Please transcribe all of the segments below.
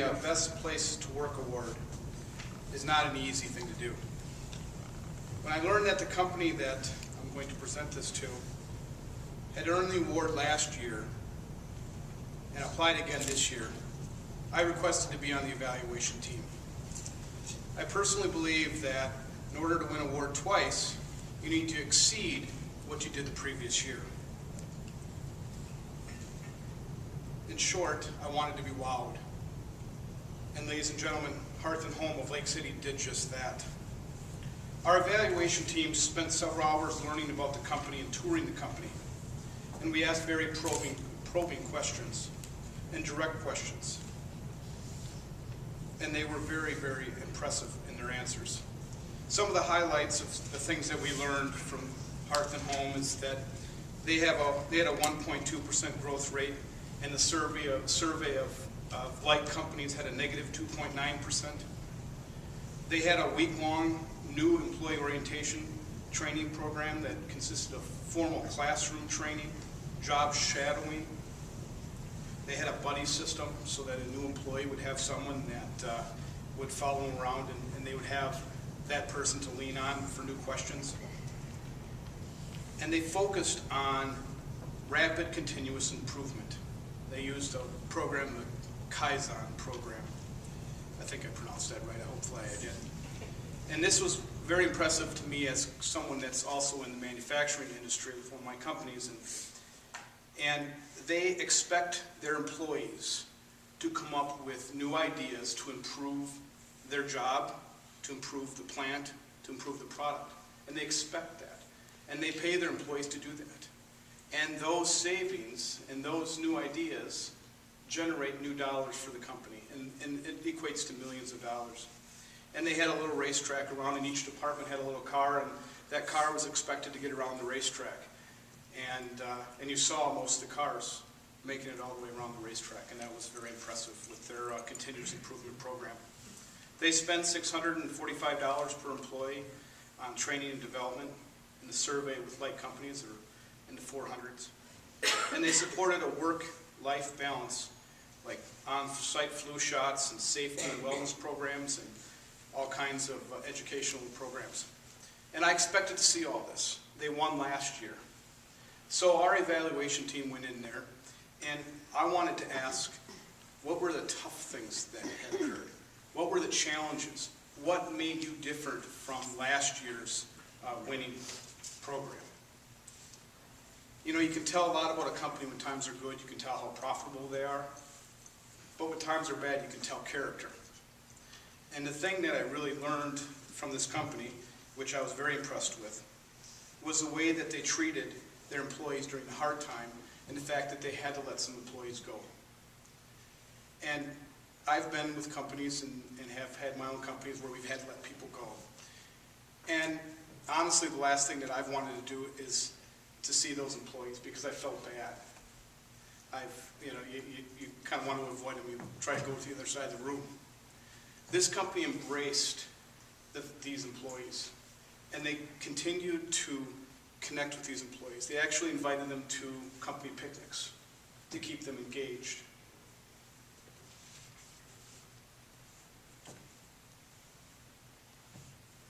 Best Place to Work award is not an easy thing to do. When I learned that the company that I'm going to present this to had earned the award last year and applied again this year, I requested to be on the evaluation team. I personally believe that in order to win an award twice, you need to exceed what you did the previous year. In short, I wanted to be wowed. And ladies and gentlemen, Hearth Home of Lake City did just that. Our evaluation team spent several hours learning about the company and touring the company. And we asked very probing questions and direct questions. And they were very, very impressive in their answers. Some of the highlights of the things that we learned from Hearth Home is that they had a 1.2% growth rate, and the survey of like companies had a negative 2.9%. They had a week-long new employee orientation training program that consisted of formal classroom training, job shadowing. They had a buddy system so that a new employee would have someone that would follow them around, and they would have that person to lean on for new questions. And they focused on rapid continuous improvement. They used a program, the Kaizen program. I think I pronounced that right. Hopefully I did. And this was very impressive to me as someone that's also in the manufacturing industry with one of my companies. And they expect their employees to come up with new ideas to improve their job, to improve the plant, to improve the product. And they expect that. And they pay their employees to do that. And those savings and those new ideas generate new dollars for the company. And it equates to millions of dollars. And they had a little racetrack around, and each department had a little car, and that car was expected to get around the racetrack. And you saw most of the cars making it all the way around the racetrack, and that was very impressive with their continuous improvement program. They spent $645 per employee on training and development. In the survey with like companies are in the 400s. And they supported a work-life balance, like on-site flu shots and safety and wellness programs and all kinds of educational programs. And I expected to see all this. They won last year. So our evaluation team went in there, and I wanted to ask, what were the tough things that had occurred? What were the challenges? What made you different from last year's winning program? You know, you can tell a lot about a company when times are good. You can tell how profitable they are. But when times are bad, you can tell character. And the thing that I really learned from this company, which I was very impressed with, was the way that they treated their employees during the hard time, and the fact that they had to let some employees go. And I've been with companies and have had my own companies where we've had to let people go. And honestly, the last thing that I've wanted to do is to see those employees, because I felt bad. You kind of want to avoid them. You try to go to the other side of the room. This company embraced these employees, and they continued to connect with these employees. They actually invited them to company picnics to keep them engaged.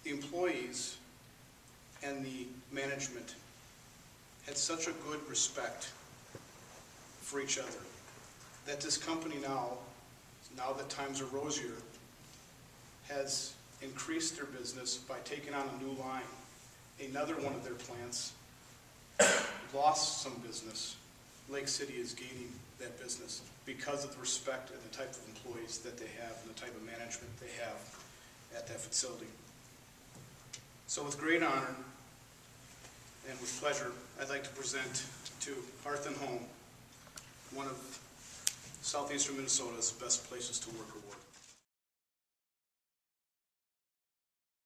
The employees and the management had such a good respect for each other that this company now that times are rosier, has increased their business by taking on a new line. Another one of their plants lost some business. Lake City is gaining that business because of the respect and the type of employees that they have and the type of management they have at that facility. So with great honor and with pleasure, I'd like to present to Hearth Home one of Southeastern Minnesota's Best Places to Work award.